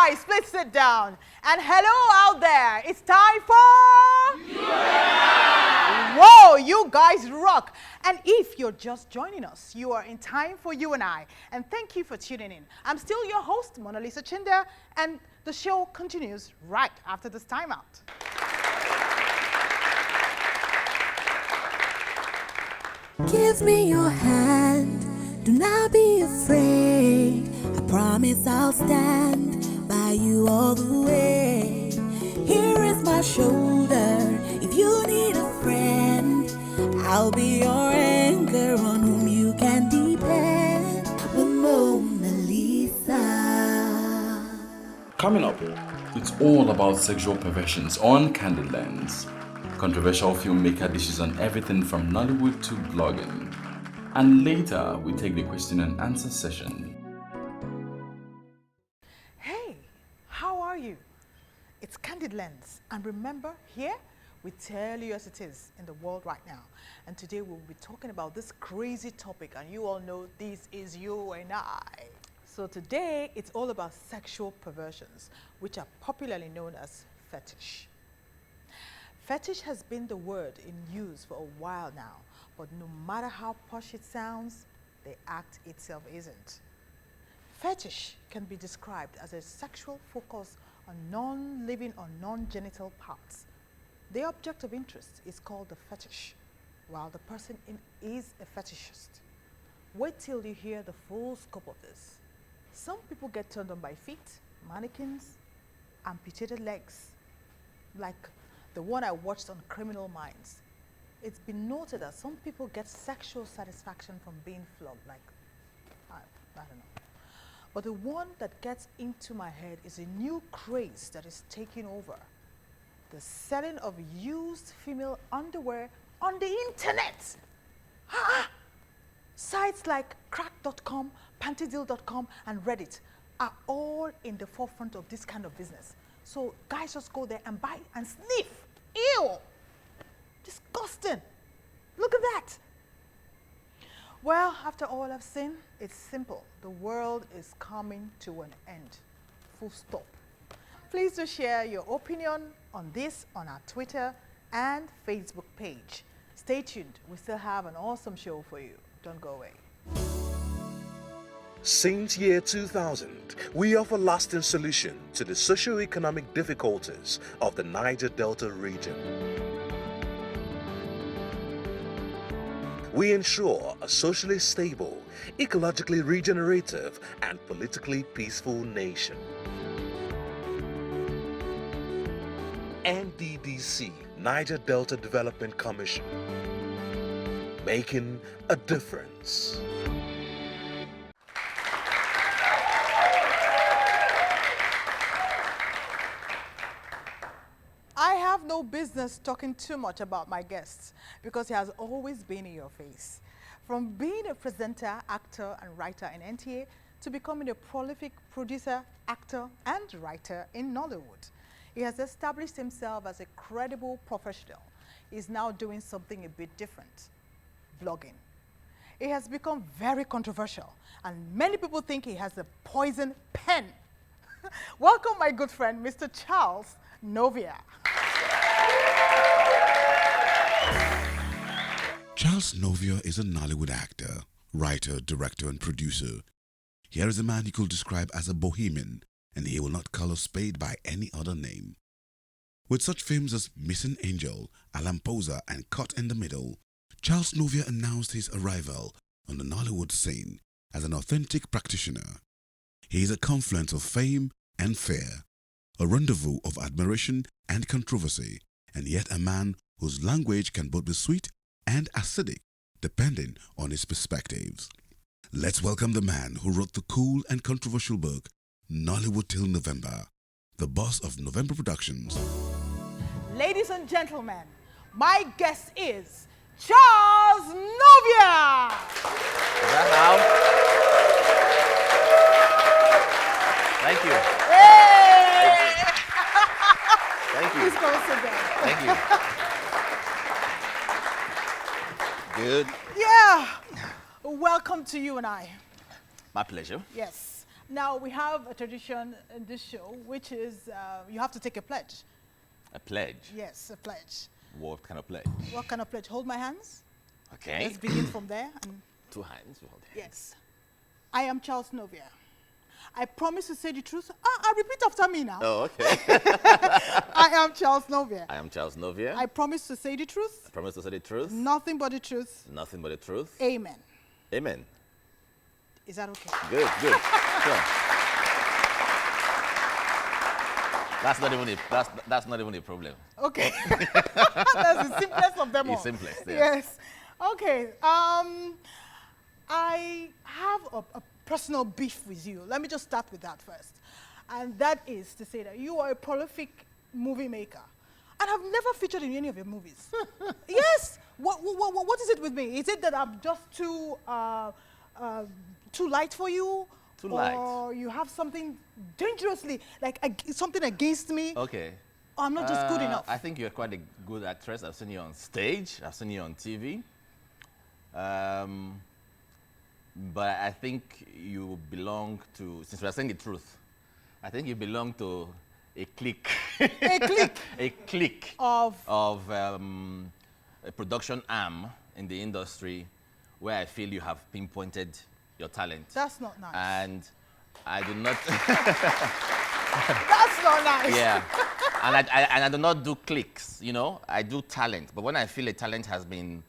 guys, please sit down. And hello out there. It's time for... Yeah! Whoa, you guys rock. And if you're just joining us, you are in time for You and I. And thank you for tuning in. I'm still your host, Monalisa Chinda, and the show continues right after this timeout. Give me your hand, do not be afraid. I promise I'll stand by you all the way. Here is my shoulder, if you need a friend, I'll be your anchor on whom you can depend. With Mona Lisa. Coming up, it's all about sexual perversions on Candid Lens. Controversial filmmaker dishes on everything from Nollywood to blogging. And later, we take the question and answer session. Hey, how are you? It's Candid Lens. And remember, here we tell you as it is in the world right now. And today we'll be talking about this crazy topic. And you all know this is you and I. So today, it's all about sexual perversions, which are popularly known as fetish. Fetish has been the word in use for a while now, but no matter how posh it sounds, the act itself isn't. Fetish can be described as a sexual focus on non-living or non-genital parts. The object of interest is called the fetish, while the person is a fetishist. Wait till you hear the full scope of this. Some people get turned on by feet, mannequins, amputated legs, like the one I watched on Criminal Minds. It's been noted that some people get sexual satisfaction from being flogged, like, I don't know. But the one that gets into my head is a new craze that is taking over. The selling of used female underwear on the internet. Sites like crack.com, pantydeal.com, and Reddit are all in the forefront of this kind of business. So guys just go there and buy and sniff. Ew! Disgusting. Look at that. Well, after all I've seen, it's simple. The world is coming to an end. Full stop. Please do share your opinion on this on our Twitter and Facebook page. Stay tuned. We still have an awesome show for you. Don't go away. Since year 2000, we offer lasting solution to the socio-economic difficulties of the Niger Delta region. We ensure a socially stable, ecologically regenerative, and politically peaceful nation. NDDC, Niger Delta Development Commission, making a difference. I have no business talking too much about my guests because he has always been in your face. From being a presenter, actor, and writer in NTA to becoming a prolific producer, actor, and writer in Nollywood. He has established himself as a credible professional. He's now doing something a bit different, blogging. It has become very controversial, and many people think he has a poison pen. Welcome, my good friend, Mr. Charles Novia. Charles Novia is a Nollywood actor, writer, director, and producer. Here is a man you could describe as a bohemian, and he will not call a spade by any other name. With such films as Missing Angel, Alamposa, and Caught in the Middle, Charles Novia announced his arrival on the Nollywood scene as an authentic practitioner. He is a confluence of fame and fear, a rendezvous of admiration and controversy, and yet a man whose language can both be sweet and acidic, depending on his perspectives. Let's welcome the man who wrote the cool and controversial book, Nollywood Till November, the boss of November Productions. Ladies and gentlemen, my guest is Charles Novia. Is that how? Thank you. Hey! Thank you. Please go sit down. Thank you. Good. Yeah. Welcome to You and I. My pleasure. Yes. Now, we have a tradition in this show, which is you have to take a pledge. A pledge? Yes, a pledge. What kind of pledge? What kind of pledge? Hold my hands. Okay. Let's begin from there. And 2 hands. You hold hands. yes. I am Charles Novia. I promise to say the truth. Repeat after me now. Oh, okay. I am Charles Novia. I am Charles Novia. I promise to say the truth. I promise to say the truth. Nothing but the truth. Nothing but the truth. Amen. Amen. Is that okay? Good, good. Sure. That's not even a problem. Okay. That's the simplest of them all. The simplest, yes. Yes. Okay. I have a personal beef with you. Let me just start with that first. And that is to say that you are a prolific movie maker. And I've never featured in any of your movies. Yes. What is it with me? Is it that I'm just too light for you? Too light. Or you have something dangerously, like something against me? Okay. Or I'm not just good enough? I think you're quite a good actress. I've seen you on stage. I've seen you on TV. But I think you belong to, since we're saying the truth, I think you belong to a clique. A clique? A clique of a production arm in the industry where I feel you have pinpointed your talent. That's not nice. And I do not... That's not nice. Yeah. And I do not do cliques, you know. I do talent. But when I feel a talent has been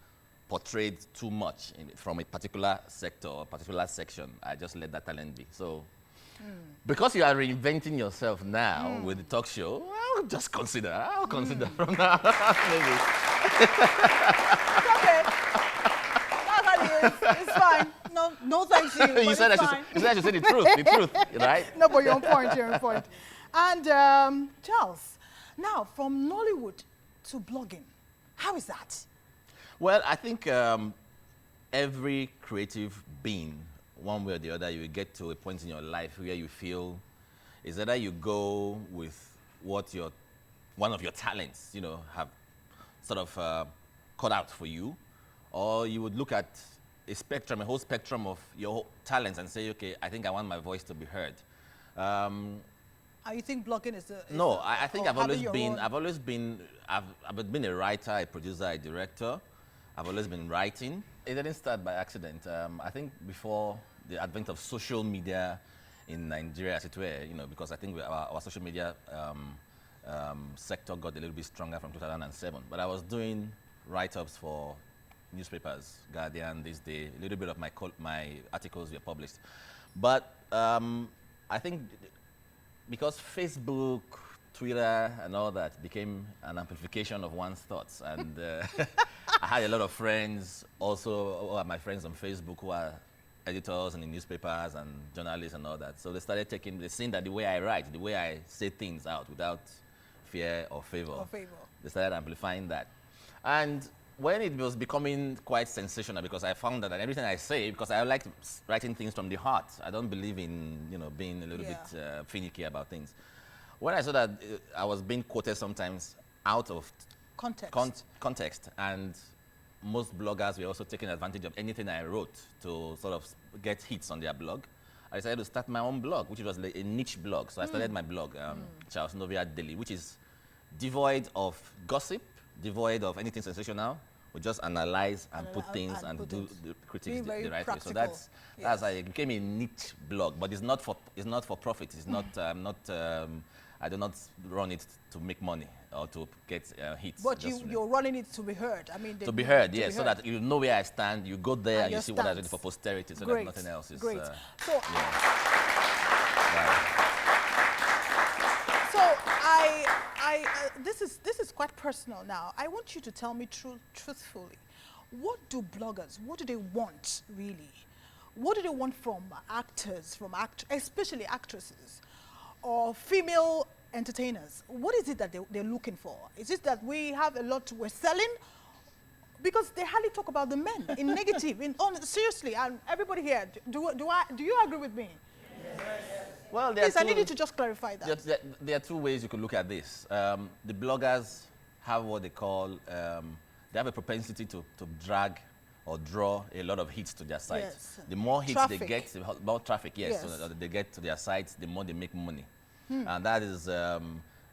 portrayed too much from a particular sector or particular section, I just let that talent be. So, because you are reinventing yourself now with the talk show, I'll consider from now maybe. Okay. That's how it is. It's fine. No thank you. You said I should say the truth, right? No, but you're on point, you're on point. And Charles, now from Nollywood to blogging, how is that? Well, I think every creative being, one way or the other, you will get to a point in your life where you feel is either you go with what one of your talents, you know, have sort of cut out for you, or you would look at a whole spectrum of your talents and say, okay, I think I want my voice to be heard. You think blogging is No, I think I've always been a writer, a producer, a director. I've always been writing. It didn't start by accident. I think before the advent of social media in Nigeria, as it were, you know, because I think our social media sector got a little bit stronger from 2007. But I was doing write-ups for newspapers, Guardian, This Day. A little bit of my articles were published. But I think because Facebook, Twitter, and all that became an amplification of one's thoughts, and I had a lot of friends also, who are my friends on Facebook, who are editors in the newspapers and journalists and all that. So they started seeing that the way I write, the way I say things out without fear or favor, they started amplifying that. And when it was becoming quite sensational, because I found that everything I say, because I like writing things from the heart, I don't believe in, you know, being a little bit finicky about things. When I saw that I was being quoted sometimes out of context, and most bloggers were also taking advantage of anything I wrote to sort of get hits on their blog, I decided to start my own blog, which was like a niche blog. So I started my blog, Charles Novia Daily, which is devoid of gossip, devoid of anything sensational. We just analyze and put things and do the critics the right way. So that's how it became a niche blog, but it's not for profit. It's not I do not run it to make money or to get hits. But you're running it to be heard. I mean, to be heard, yes, so that you know where I stand. You go there and you see what I did for posterity, so that nothing else is. Great. So this is quite personal now. I want you to tell me truthfully, what do bloggers, what do they want really? What do they want from actors, especially actresses, or female entertainers? What is it that they're looking for? Is it that we have a lot we're selling? Because they hardly talk about the men in negative. Seriously, and everybody here, do you agree with me? Yes. Well, please, I need you to just clarify that. There are two ways you could look at this. The bloggers have what they call, they have a propensity to drag or draw a lot of hits to their site. Yes. The more hits Traffic. they get, the more traffic, yes, Yes. so that they get to their sites, the more they make money. And that is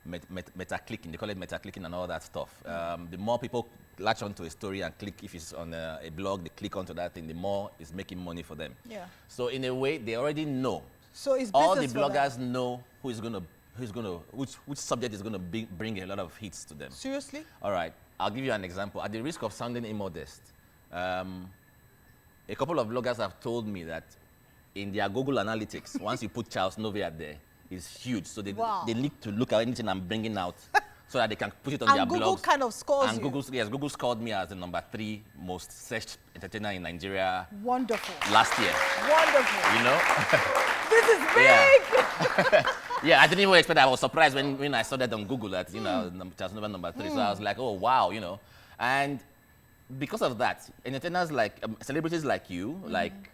meta-clicking. They call it meta-clicking and all that stuff. The more people latch onto a story and click, if it's on a blog, they click onto that thing, the more it's making money for them. Yeah. So in a way, they already know. So it's All the business for them. bloggers know which subject is gonna bring a lot of hits to them. Seriously? All right, I'll give you an example. At the risk of sounding immodest, a couple of bloggers have told me that in their Google Analytics, once you put Charles Novia there, it's huge. So they need to look at anything I'm bringing out so that they can put it on their Google blogs. kind of scores and you. Google scored me as the #3 most searched entertainer in Nigeria Wonderful. last year. Wonderful. You know? This is big. Yeah, I didn't even expect that. I was surprised when I saw that on Google that, you know, Charles Novia #3. So I was like, oh, wow, you know. And because of that, entertainers like, celebrities like you, like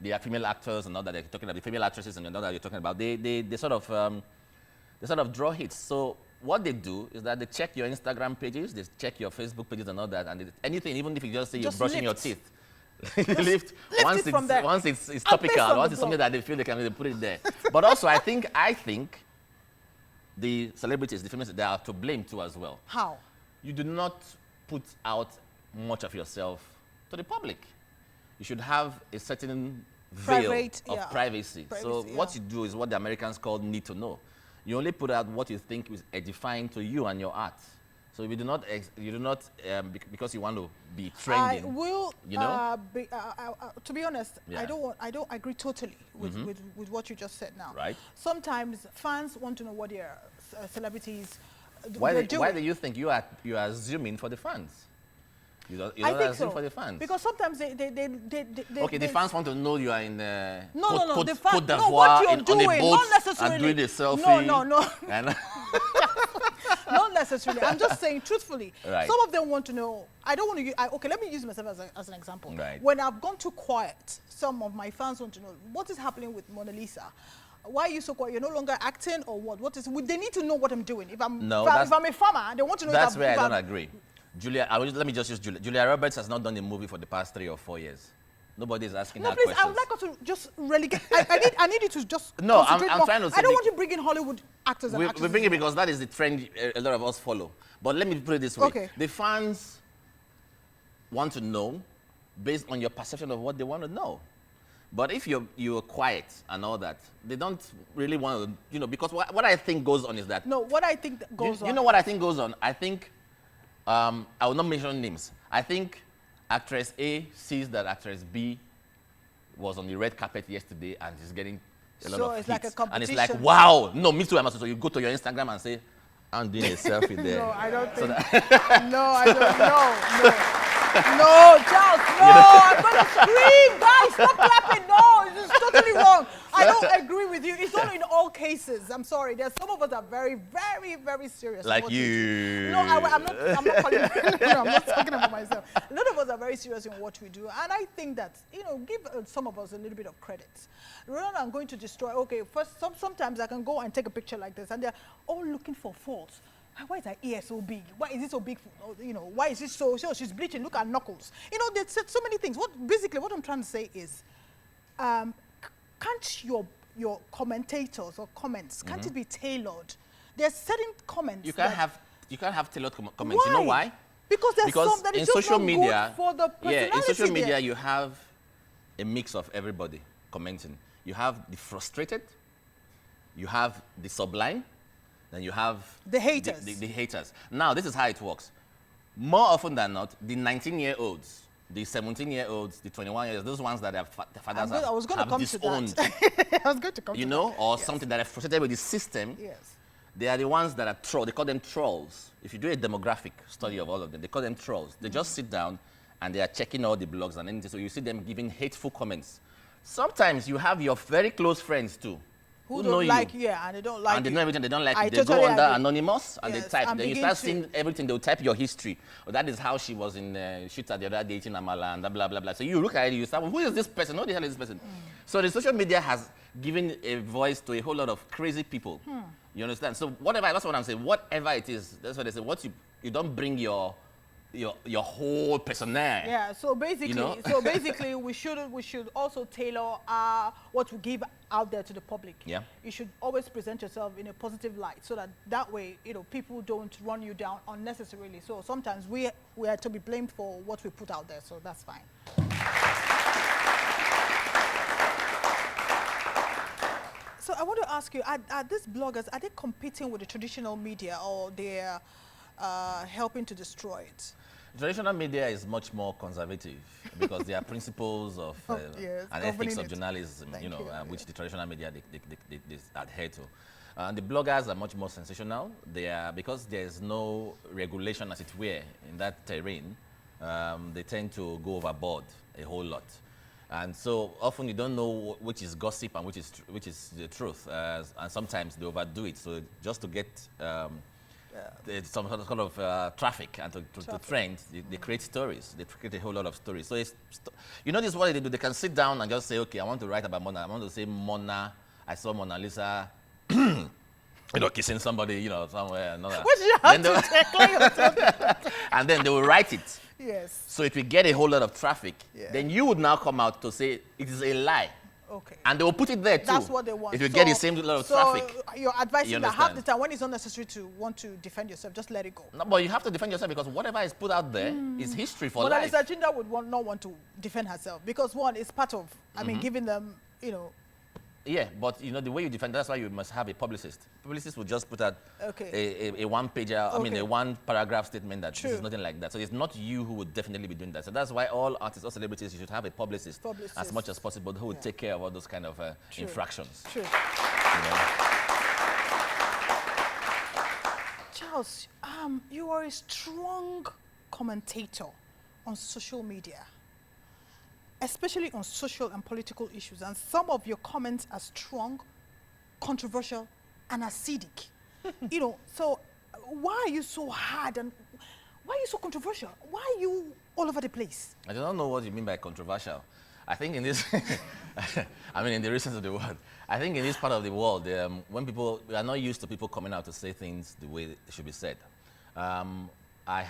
the female actors and all that they're talking about, the female actresses and all that you're talking about, they sort of draw hits. So what they do is that they check your Instagram pages, they check your Facebook pages and all that, and anything, even if you just say you're brushing your teeth, lift once it from there. once it's based topical, on once the it's something that they feel they can put it there. But also, I think the celebrities, the females, they are to blame too as well. How? You do not put out much of yourself to the public. You should have a certain veil of privacy. So what you do is what the Americans call need to know. You only put out what you think is edifying to you and your art. So you do not, because you want to be trending. I will, you know? to be honest, Yeah. I don't agree totally with what you just said now. Right. Sometimes fans want to know what their celebrities Why they're doing. do you think you are assuming for the fans? You don't I think assume so. for the fans. Because sometimes they Okay, the fans want to know you are in No, the Côte no, what d'Ivoire you're doing, on a boat not necessarily. and doing a selfie. No. And Not necessarily. I'm just saying truthfully. Right. Some of them want to know. I don't want to. Okay, let me use myself as an example. Right. When I've gone too quiet, some of my fans want to know what is happening with Monalisa. Why are you so quiet? You're no longer acting, or what? What is? They need to know what I'm doing. If I'm a farmer, they want to know. That's where I don't agree. Let me just use Julia. Julia Roberts has not done a movie for the past 3 or 4 years. Nobody is asking her please, questions. I would like us to just relegate. I need you to just No, concentrate I'm more. trying to say I don't want to bring in Hollywood actors and we actresses. bring it because that is the trend a lot of us follow. But let me put it this way. Okay. The fans want to know based on your perception of what they want to know. But if you're quiet and all that, they don't really want to, because what I think goes on is that... No, what I think that goes on... You know what I think goes on? I think, I will not mention names. I think actress A sees that actress B was on the red carpet yesterday and is getting a lot of hits. Like a competition. And it's like, wow, no, me too. So you go to your Instagram and say, I'm doing a selfie there. No, I don't think. No, I don't. No, Charles, no, I'm going to scream. Guys, stop clapping. No, this is totally wrong. I don't agree with you. It's not in all cases. I'm sorry. There's some of us are very, very, very serious. Like you. No, I'm not calling no, I'm not talking about myself. A lot of us are very serious in what we do. And I think that, give some of us a little bit of credit. Rather than going to destroy, okay, first, sometimes I can go and take a picture like this, and they're all looking for faults. Why is her ear so big? Why is it so big? Why is it so she's bleaching? Look at her knuckles. They said so many things. What I'm trying to say is, can't your commentators or comments, can't it be tailored? There's certain comments you can't have tailored comments. Why? You know why? Because there's some that is just not good for the personality. Yeah, in social media you have a mix of everybody commenting. You have the frustrated, you have the sublime, then you have the haters. The haters. Now, this is how it works. More often than not, the 19-year-olds, the 17-year-olds, the 21-year-olds, those ones that their fathers have disowned, I was going to come to that. or something that are frustrated with the system. Yes. They are the ones that are trolls. They call them trolls. If you do a demographic study of all of them, they call them trolls. They just sit down and they are checking all the blogs and anything. So you see them giving hateful comments. Sometimes you have your very close friends too. Who don't like you, and they don't like you. And they know everything, they don't like you. They totally go under agree. anonymous and they type. And then you start seeing everything, they'll type your history. Oh, that is how she was in shoots at the other day eating Amala and blah, blah, blah. So you look at it, you start, who is this person? Who the hell is this person? So the social media has given a voice to a whole lot of crazy people. You understand? So that's what I'm saying. Whatever it is, that's what they say. You don't bring your your whole personnel. Yeah, so basically, You know? we should also tailor what we give out there to the public. Yeah. You should always present yourself in a positive light, so that way, people don't run you down unnecessarily. So sometimes we are to be blamed for what we put out there, so that's fine. So I want to ask you, are these bloggers, are they competing with the traditional media, or they're helping to destroy it? Traditional media is much more conservative because there are principles of Yes, and ethics of it. journalism, Thank you, which the traditional media they adhere to. And the bloggers are much more sensational. They are, because there is no regulation, as it were, in that terrain. They tend to go overboard a whole lot, and so often you don't know which is gossip and which is the truth. And sometimes they overdo it. So just to get some sort of traffic and to trend, they create stories. They create a whole lot of stories. So this is what they do. They can sit down and just say, okay, I want to write about Mona. I want to say Mona. I saw Monalisa, kissing somebody, somewhere. Another. Which you have to take and then they will write it. Yes. So it will get a whole lot of traffic. Yeah. Then you would now come out to say it is a lie. Okay. And they will put it there too. That's what they want. It will get the same lot of traffic. You're advising You that half understand? the time, when it's not necessary to want to defend yourself, just let it go. No, but you have to defend yourself because whatever is put out there is history for life. Monalisa Chinda would not want to defend herself because, one, it's part of, giving them, Yeah, but the way you defend, that's why you must have a publicist. Publicist will just put out a one-pager, a one-paragraph statement that this is nothing like that. So it's not you who would definitely be doing that. So that's why all artists or celebrities, you should have a publicist. As much as possible who would take care of all those kind of infractions. True. Charles, you are a strong commentator on social media, especially on social and political issues, and some of your comments are strong, controversial, and acidic. So why are you so hard and why are you so controversial? Why are you all over the place? I don't know what you mean by controversial. I think in this, in the recent of the world, I think in this part of the world, when we are not used to people coming out to say things the way they should be said. I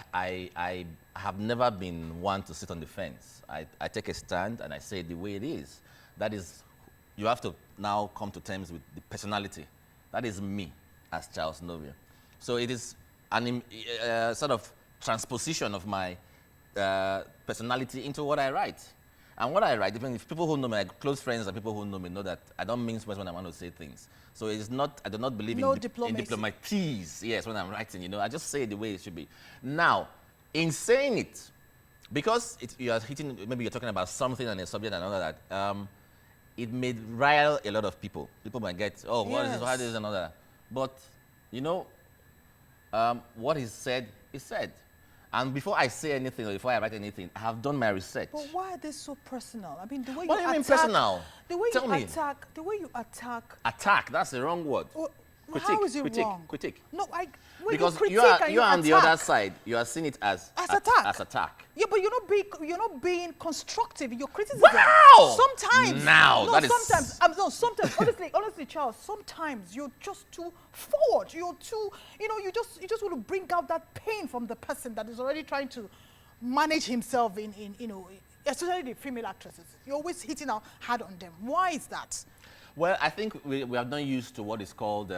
have never been one to sit on the fence. I take a stand and I say it the way it is. That is, you have to now come to terms with the personality. That is me as Charles Novia. So it is an sort of transposition of my personality into what I write. And what I write, even if people who know me, my close friends and people who know me know that I don't mince words when I want to say things. So it is not, I do not believe in diplomatics, yes, when I'm writing, I just say it the way it should be. Now, in saying it, because you are hitting, maybe you're talking about something and a subject and all that, it may rile a lot of people. People might get, oh, what is this, what is this, and all that. But, what is said is said. And before I say anything or before I write anything, I have done my research. But why are they so personal? I mean, the way What do you mean personal? The way Tell me. the way you attack. Attack, that's the wrong word. How is it wrong? Critique. No, because you are on the other side. You are seeing it as attack. As attack. Yeah, but you're not being constructive in your criticism. Wow! Sometimes. Sometimes. Honestly, Charles. Sometimes you're just too forward. You're too. You just want to bring out that pain from the person that is already trying to manage himself in especially the female actresses. You're always hitting out hard on them. Why is that? Well, I think we have not used to what is called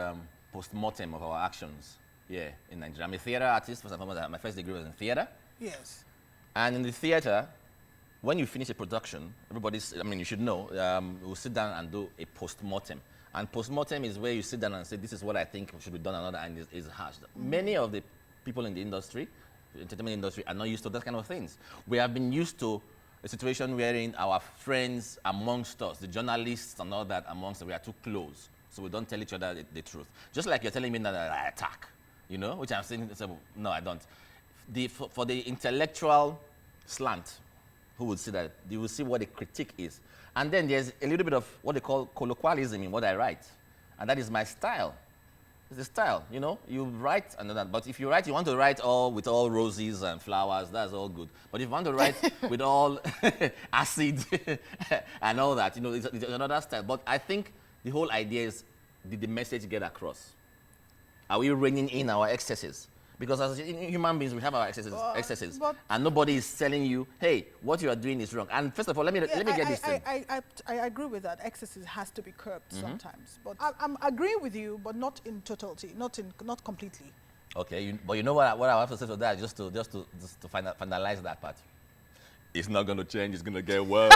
post-mortem of our actions here in Nigeria. I'm a theater artist, first and foremost. My first degree was in theater. Yes. And in the theater, when you finish a production, you should know, we'll sit down and do a post-mortem. And post-mortem is where you sit down and say, this is what I think should be done, and is harsh. Many of the people in the industry, the entertainment industry, are not used to that kind of things. We have been used to a situation wherein our friends amongst us, the journalists and all that amongst us, we are too close. So we don't tell each other the truth. Just like you're telling me that I attack, which I'm saying, no, I don't. For the intellectual slant, who would see that, they will see what a critique is. And then there's a little bit of what they call colloquialism in what I write. And that is my style. It's a style, you write and that. But if you write, you want to write with all roses and flowers, that's all good. But if you want to write with all acid and all that, it's another style. But I think the whole idea is, did the message get across? Are we reining in our excesses? Because as human beings, we have our excesses, and nobody is telling you, hey, what you are doing is wrong. And first of all, let me get this thing. I agree with that. Excesses has to be curbed sometimes. But I'm agreeing with you, but not in totality, not completely. Okay, but you know what I have to say to that, just to finalize that part. It's not going to change. It's going to get worse.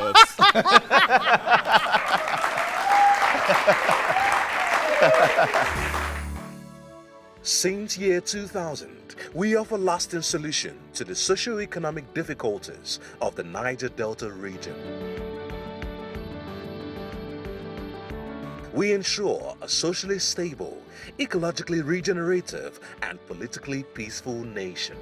Since year 2000, we offer lasting solution to the socio-economic difficulties of the Niger Delta region. We ensure a socially stable, ecologically regenerative, and politically peaceful nation.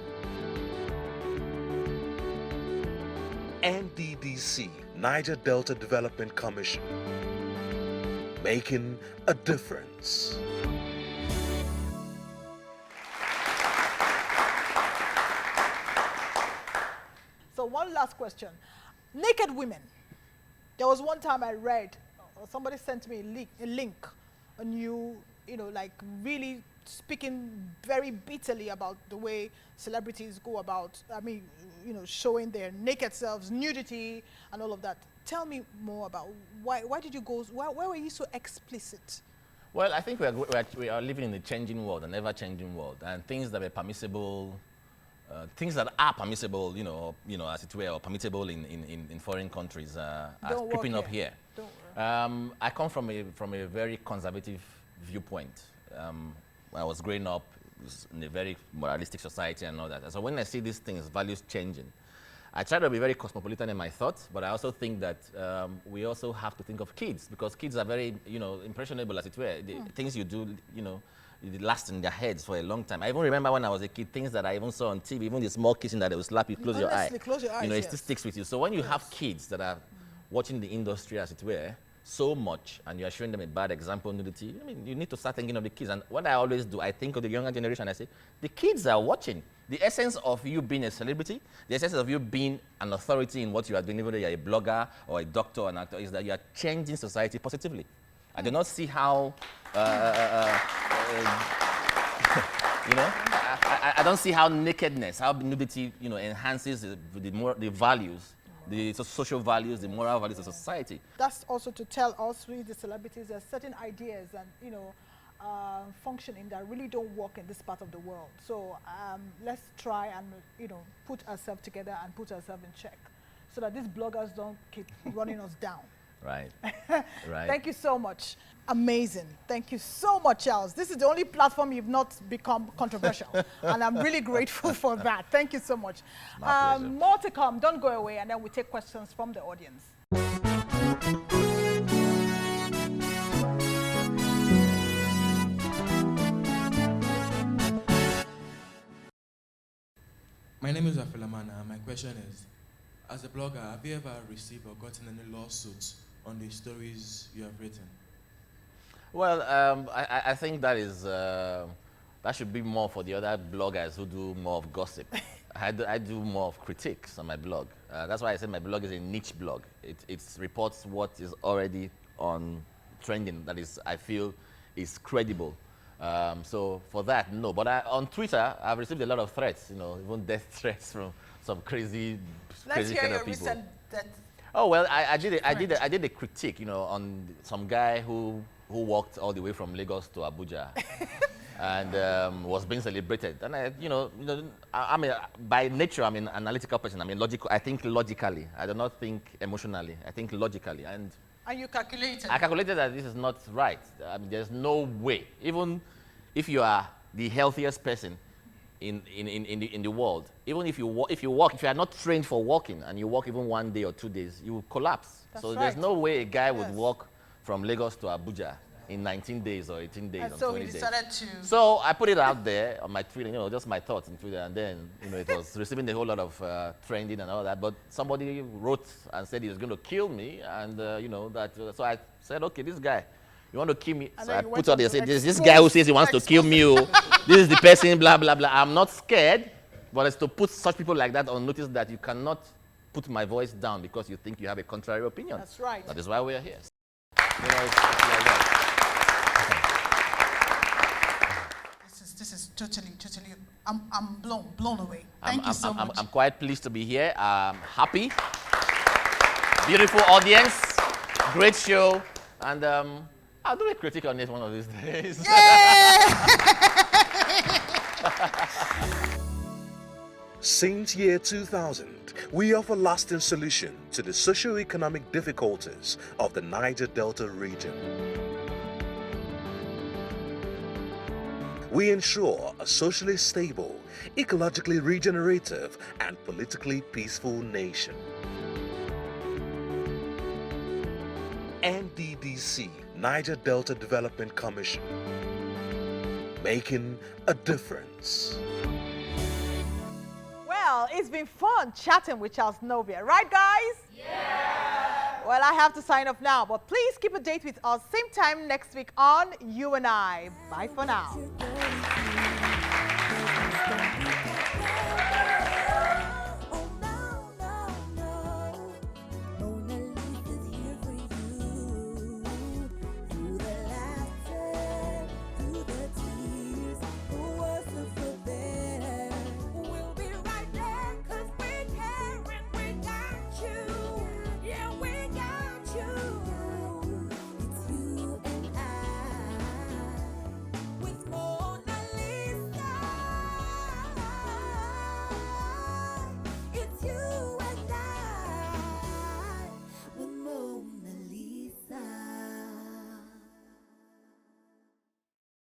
NDDC, Niger Delta Development Commission, making a difference. So one last question. Naked women. There was one time I read, or somebody sent me a link, and you know, like really speaking very bitterly about the way celebrities go about, you know, showing their naked selves, nudity, and all of that. Tell me more about why did you go, why were you so explicit? Well, I think we are living in a changing world, an ever-changing world, and things that are permissible, things that are permissible, you know, as it were, or permissible in foreign countries are creeping up here. Don't worry. I come from a very conservative viewpoint. When I was growing up in a very moralistic society and all that. And so when I see these things, values changing, I try to be very cosmopolitan in my thoughts, but I also think that we also have to think of kids, because kids are very, you know, impressionable, as it were. The things you do, you know, it lasts in their heads for a long time. I even remember when I was a kid, things that I even saw on TV, even the small kissing that they will slap you, close your eye. Close your eyes, you know, it yes. still sticks with you. So when you have kids that are watching the industry, as it were, so much, and you are showing them a bad example, nudity, I mean, you need to start thinking of the kids. And what I always do, I think of the younger generation, I say, the kids are watching. The essence of you being a celebrity, the essence of you being an authority in what you are doing, whether you're a blogger or a doctor or an actor, is that you are changing society positively. I do not see how, you know, I don't see how nakedness, how nudity, you know, enhances the values, the social values, the moral values of society. That's also to tell us, we the celebrities, there are certain ideas and, you know, functioning that really don't work in this part of the world. So let's try and, you know, put ourselves together and put ourselves in check so that these bloggers don't keep running us down. Right. Right. Thank you so much. Amazing. Thank you so much, Charles. This is the only platform you've not become controversial. And I'm really grateful for that. Thank you so much. My pleasure. More to come. Don't go away. And then we take questions from the audience. My name is Afilamana, and my question is, as a blogger, have you ever received or gotten any lawsuits on the stories you have written? Well, I think that is that should be more for the other bloggers who do more of gossip. I do more of critiques on my blog. That's why I said my blog is a niche blog. It reports what is already on trending, that is, I feel, is credible. So for that, no. But on Twitter, I've received a lot of threats, you know, even death threats from some crazy kind of people. Recent death. Oh well, I did a critique, you know, on some guy who walked all the way from Lagos to Abuja, and was being celebrated. And by nature, I'm an analytical person. I'm logical. I think logically. I do not think emotionally. I think logically. And you calculated? I calculated that this is not right. I mean, there's no way. Even if you are the healthiest person in the world, even if you are not trained for walking and you walk even 1 day or 2 days, you will collapse. That's so right. there's no way a guy would walk from Lagos to Abuja in 19 days or 18 days And or so 20 we days. decided to... So I put it out there on my Twitter, you know, just my thoughts on Twitter, and then, you know, it was receiving a whole lot of trending and all that. But somebody wrote and said he was going to kill me, and you know that. So I said, okay, this guy, you want to kill me? And so then I you put went out on there, to said, this expose- guy who says he wants to kill me. Oh, this is the person, blah blah blah. I'm not scared, but it's to put such people like that on notice that you cannot put my voice down because you think you have a contrary opinion. That's right. That is why we are here. You know, it's like that. This is is totally, I'm blown away. Thank you so much. I'm quite pleased to be here. I'm happy. Beautiful audience, great show, and I'll do a critic on this one of these days. Since year 2000, we offer lasting solution to the socio-economic difficulties of the Niger Delta region. We ensure a socially stable, ecologically regenerative, and politically peaceful nation. NDDC, Niger Delta Development Commission, making a difference. Well, it's been fun chatting with Charles Novia, right guys? Yeah! Well, I have to sign off now, but please keep a date with us same time next week on You and I. Bye for now.